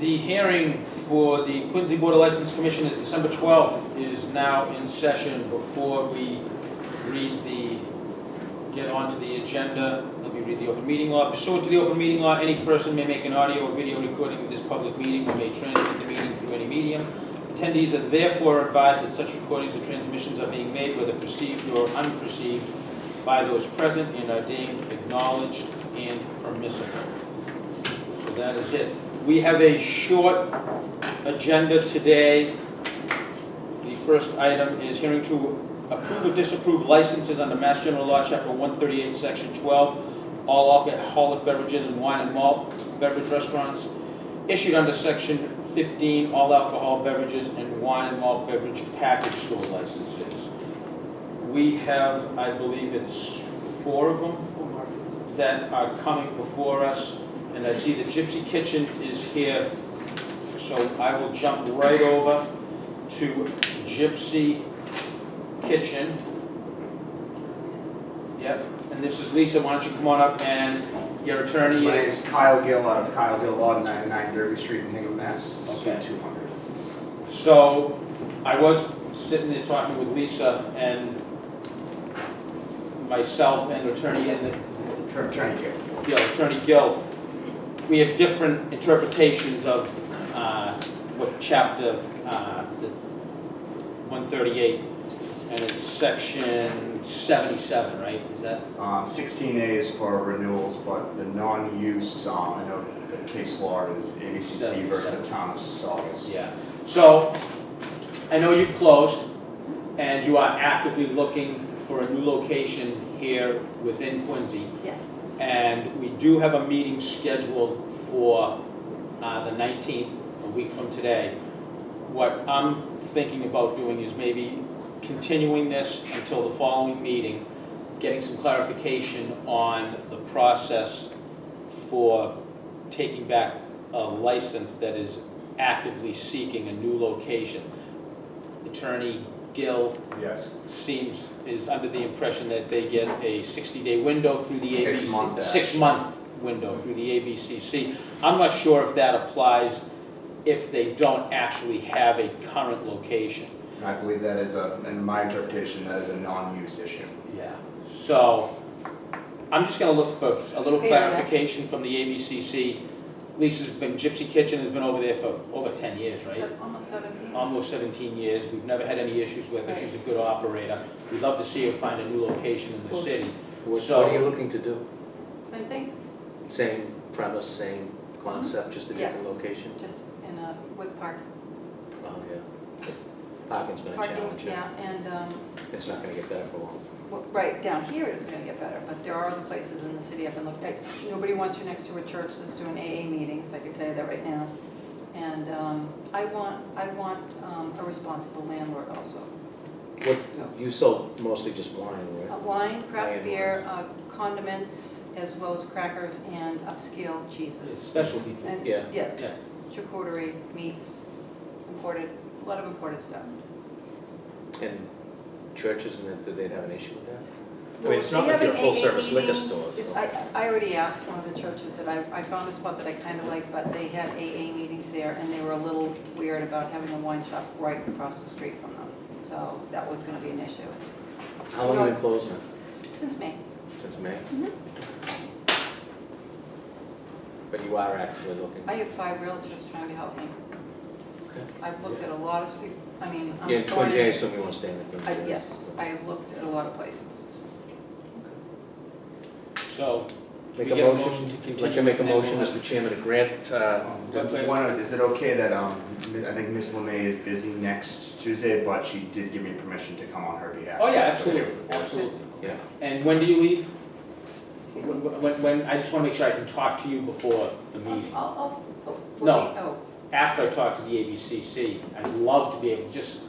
The hearing for the Quincy Board of License Commission is December 12th, is now in session. Before we get onto the agenda, let me read the open meeting law. Pursuant to the open meeting law, any person may make an audio or video recording of this public meeting or may transmit the meeting through any medium. Attendees are therefore advised that such recordings or transmissions are being made, whether perceived or unperceived, by those present and are deemed acknowledged and permissible. So that is it. We have a short agenda today. The first item is hearing to approve or disapprove licenses under Mass General Law, Chapter 138, Section 12, all alcoholic beverages and wine and malt beverage restaurants issued under Section 15, all alcohol beverages and wine and malt beverage package store licenses. We have, I believe it's 4 of them that are coming before us. And I see the Gypsy Kitchen is here, so I will jump right over to Gypsy Kitchen. Yep, and this is Lisa. Why don't you come on up, and your attorney My name is... is Kyle Gill out of Kyle Gill Law, 99 Derby Street in Hingham, Mass. Okay. 200. So I was sitting there talking with Lisa and myself and attorney Attorney Gill. Attorney Gill. We have different interpretations of what chapter, the 138, and it's section 77, right? Is that? 16A is for renewals, but the non-use, I know the case law is ABCC versus the town of Saugus. Yeah. So I know you've closed, and you are actively looking for a new location here within Quincy. Yes. And we do have a meeting scheduled for the 19th, a week from today. What I'm thinking about doing is maybe continuing this until the following meeting, getting some clarification on the process for taking back a license that is actively seeking a new location. Attorney Gill Yes. is under the impression that they get a 60-day window through the ABC. 6 month. 6-month window through the ABCC. I'm not sure if that applies if they don't actually have a current location. And I believe that is in my interpretation, that is a non-use issue. Yeah. So I'm just going to look for a little Fair clarification from the ABCC. Gypsy Kitchen has been over there for over 10 years, right? Almost 17. Almost 17 years. We've never had any issues with her. Right. She's a good operator. We'd love to see her find a new location in the city. What are you looking to do? Same thing, Same premise, same concept, just a different Yes. location? just in a, with park, Oh, yeah. Parking's been a parking, challenge. yeah, and, It's not gonna get better for long. right, down here it is gonna get better, but there are other places in the city I've been looking at. Nobody wants you next to a church that's doing AA meetings, I can tell you that right now. And, I want a responsible landlord also. What, you sold mostly just wine, right? Wine, craft Wine, beer, condiments, as well as crackers and upscale It's cheeses. specialty food. And, Yeah. yeah, Yeah. charcuterie, meats, imported, a lot of imported stuff. And churches, and that they'd have an issue with that? I Well, mean, it's not they like have you're a an AA full-service liquor meetings. store, so. I already asked one of the churches that I found a spot that I kind of liked, but they had AA meetings there, and they were a little weird about having a wine shop right across the street from them. So that was going to be an issue. How long have you been closed now? Since May. Since May? Mhm. But you are actively looking? I have 5 realtors trying to help me. Okay. I've looked at a lot of, I mean, I'm Yeah, in Quincy, I torn. assume you want to stay in the Quincy area? Yes, I have looked at a lot of places. So, Make we a get a motion, motion to I'd continue. like to make a and then motion, we'll- Mr. Chairman, to grant, One is it okay that, I think Miss LeMay is busy next Tuesday, but she did give me permission to come on her behalf. Oh, yeah, It's okay absolutely, with the board. absolutely. yeah, And when do you leave? When, I just want to make sure I can talk to you before the meeting. No. After I talk to the ABCC, I'd love to be able just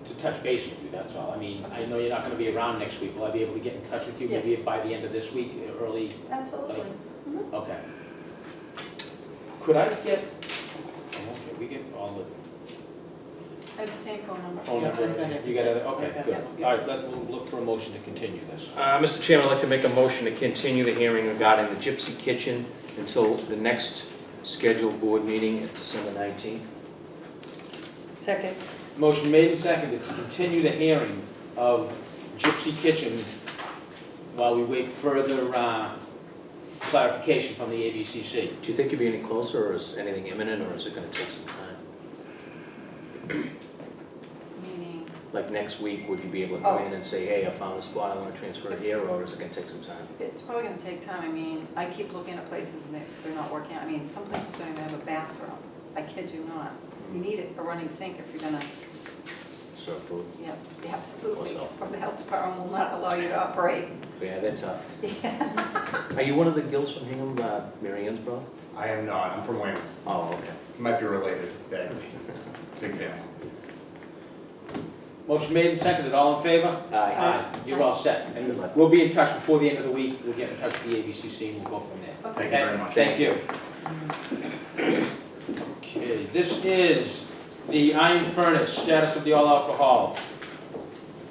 to touch base with you, that's all. I mean, I know you're not going to be around next week. Will I be able to get in touch with you maybe Yes. by the end of this week, early? Absolutely. Mhm. Okay. Could I get, okay, we get all the I have the same phone number. phone Yeah, number? I've got it. You got it, okay, Yeah, good. yeah. All right, we'll look for a motion to continue this. Mr. Chairman, I'd like to make a motion to continue the hearing regarding the Gypsy Kitchen until the next scheduled board meeting at December 19th. Second. Motion made and seconded to continue the hearing of Gypsy Kitchen while we wait further clarification from the ABCC. Do you think you'll be any closer, or is anything imminent, or is it gonna take some time? Meaning, Like next week, would you be able to come in and say, hey, I found a spot, I wanna transfer it here, or is it gonna take some time? it's probably gonna take time. I mean, I keep looking at places and they're not working out. I mean, some places don't even have a bathroom. I kid you not. You need a running sink if you're gonna, Serve food? yes, absolutely. Also. Or the health department will not allow you to operate. Yeah, they're tough. Yeah. Are you one of the Gills from Hingham, Mary Ann's brother? I am not, I'm from Weymouth. Oh, okay. Might be related, vaguely. Big family. Motion made and seconded, all in favor? Aye. You're all set. Good luck. We'll be in touch before the end of the week. We'll get in touch with the ABCC and we'll go from there. Thank you very much. Thank you. Okay, this is the Iron Furnace, status of the all alcohol.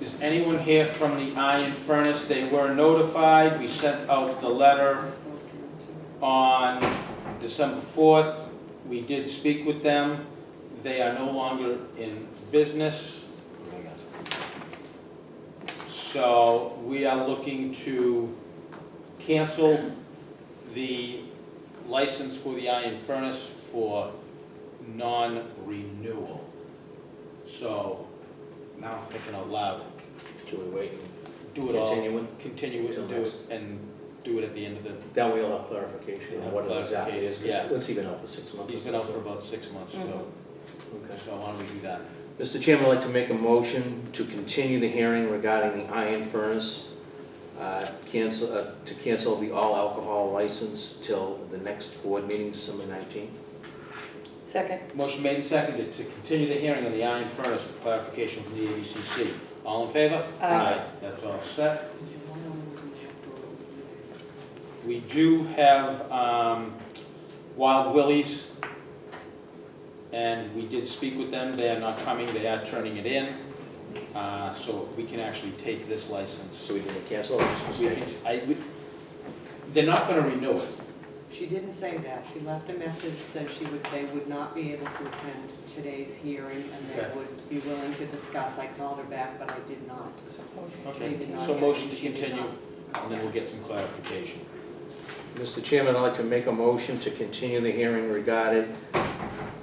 Is anyone here from the Iron Furnace? They were notified. We sent out the letter on December 4th. We did speak with them. They are no longer in business. So we are looking to cancel the license for the Iron Furnace for non-renewal. So now I'm thinking out loud. Should we wait and Do it all. continue it? Continue it and Till do next. it, and do it at the end of the, That way we'll have clarification We'll on have what it exactly is. clarification, yeah. What's he been out for, 6 months? he's been out for about 6 months, so, Okay. so why don't we do that? Mr. Chairman, I'd like to make a motion to continue the hearing regarding the Iron Furnace, to cancel the all alcohol license till the next board meeting, December 19th. Second. Motion made and seconded to continue the hearing on the Iron Furnace for clarification from the ABCC. All in favor? Aye. That's all set. We do have Wild Willie's, and we did speak with them. They are not coming, they are turning it in. So we can actually take this license. So we can cancel it? They're not gonna renew it. She didn't say that. She left a message, said they would not be able to attend today's hearing and they Okay. would be willing to discuss. I called her back, but I did not. Okay, They did not so get motion it. to She did continue, not. and then we'll get some clarification. Mr. Chairman, I'd like to make a motion to continue the hearing regarding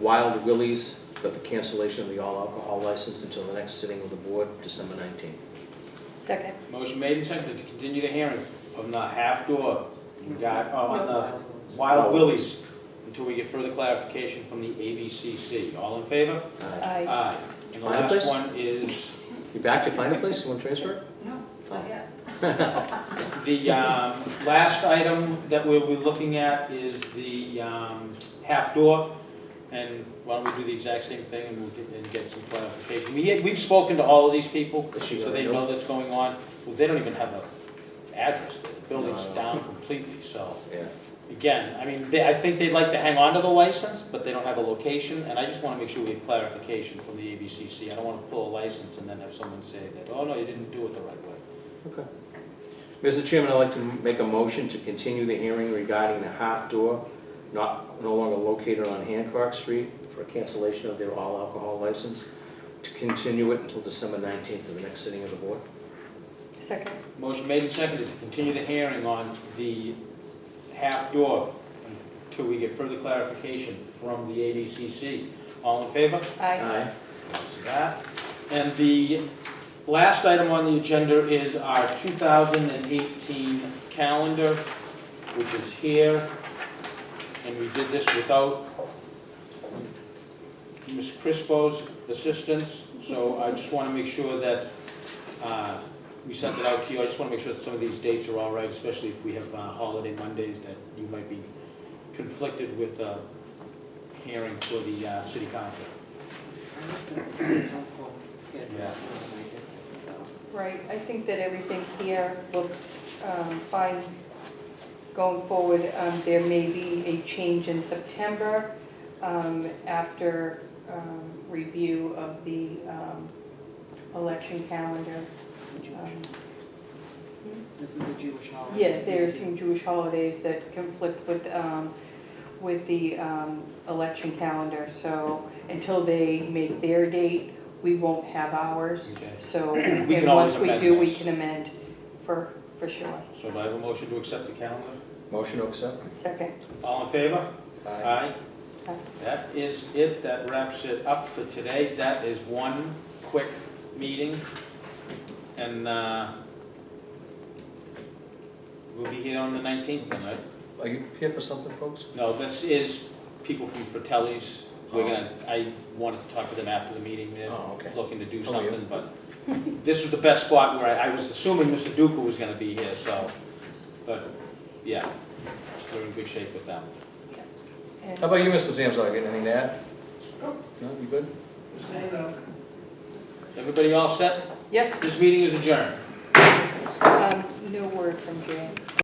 Wild Willie's for the cancellation of the all alcohol license until the next sitting of the board, December 19th. Second. Motion made and seconded to continue the hearing on the half door, on the Wild Willie's, until we get further clarification from the ABCC. All in favor? Aye. Aye. And the Find a last place? one is You back to find a place? You want to transfer it? No, not yet. the last item that we'll be looking at is the half door. And why don't we do the exact same thing and we'll get some clarification. We've spoken to all of these people, Is she so gonna they know? know that's going on. Well, they don't even have an address there. The building's No. down completely, so. Yeah. Again, I mean, I think they'd like to hang on to the license, but they don't have a location, and I just want to make sure we have clarification from the ABCC. I don't want to pull a license and then have someone say that, oh, no, you didn't do it the right way. Okay. Mr. Chairman, I'd like to make a motion to continue the hearing regarding the half door no longer located on Hancock Street for a cancellation of their all alcohol license, to continue it until December 19th of the next sitting of the board. Second. Motion made and seconded to continue the hearing on the half door until we get further clarification from the ABCC. All in favor? Aye. That's that. And the last item on the agenda is our 2018 calendar, which is here. And we did this without Ms. Crispo's assistance, so I just want to make sure that we sent it out to you. I just want to make sure that some of these dates are all right, especially if we have holiday Mondays that you might be conflicted with hearing for the city council. I looked at the city council schedule Yeah. when I did this, so. Right, I think that everything here looks fine going forward. There may be a change in September after review of the election calendar. This is the Jewish holiday. Yes, there are some Jewish holidays that conflict with with the election calendar, so until they make their date, we won't have ours. Okay. So, We and can always once we amend do, we this. can amend for sure. So do I have a motion to accept the calendar? Motion to accept? Second. All in favor? Aye. Aye. That is it, that wraps it up for today. That is one quick meeting. And we'll be here on the 19th then, right? Are you here for something, folks? No, this is people from Fratelli's. We're Oh. gonna, I wanted to talk to them after the meeting. They're Oh, okay. looking to do Oh, yeah. something, but this was the best spot where I was assuming Mr. Duca was gonna be here, so. But, yeah, we're in good shape with them. And- How about you, Mr. Zamzar, got anything to add? No, you good? Everybody all set? Yep, This meeting is adjourned. no word from Jane.